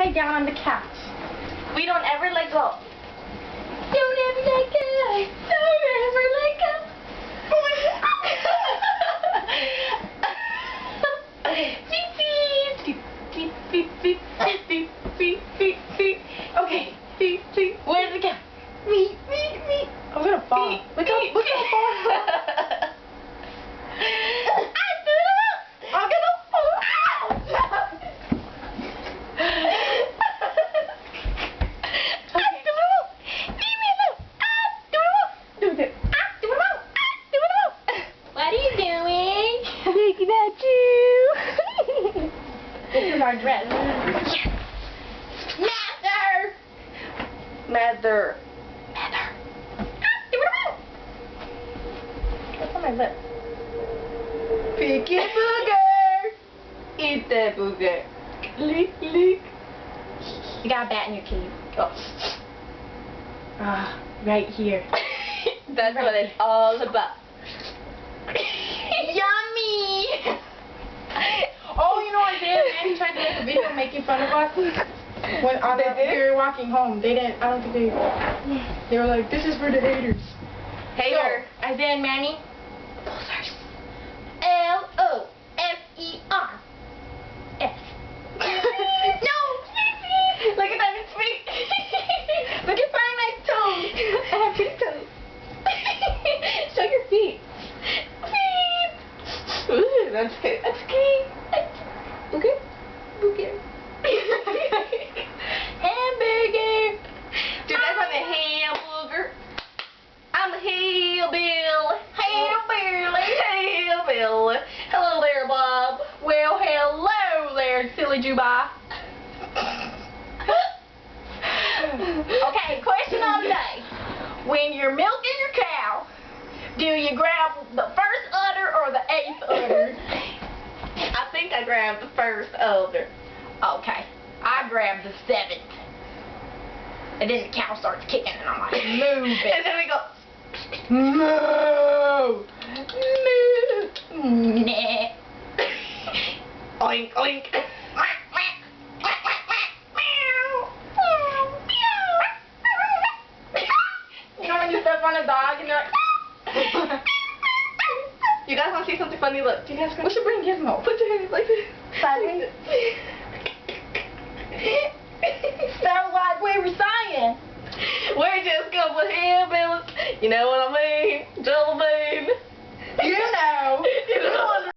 lay down on the couch. We don't ever let go. Don't ever let go. Don't ever let go. Beep, beep, beep, beep, beep, beep, beep, beep, beep, beep. Okay, beep, beep. Where's the cat? Beep, beep, beep. I'm gonna fall. Look how far. I'm gonna fall. What are you doing? Looking at you. This is our dress. Yes. Mather. What's on my lip? Picky booger. Eat that booger. Lick, lick. You got a bat in your cave. Oh. Ah, right here. That's right. What it's all about. Yummy! Oh, you know what they did? Manny tried to make a video making fun of us. When we were walking home, they didn't, I don't think they were like, this is for the haters. Hater. So, Isaiah and Manny. Losers. L-O-S-E-R-S. No! Look at that, it's feet. Look at my toes. I have big toes. Show your feet. Feet. Ooh, that's good. That's good. Okay? Okay. Hamburger. Dude, that's like a hamburger. I'm a hillbilly. Hillbilly. Hello there, Bob. Well, hello there, silly Juba. Okay, question of the day. When you're milking your cow, do you grab the first udder or the 8th udder? I think I grabbed the first udder. Okay, I grabbed the 7th. And then the cow starts kicking and I'm like, move it. And then we go, move. Move. Nah. Oink, oink. You know when you step on a dog and they're like, you guys want to see something funny? Look, we should bring Gizmo. Put your hands like this. Sideways. Sounds like we were saying. We're just a couple of hillbillies. You know what I mean? Jelly bean. You know.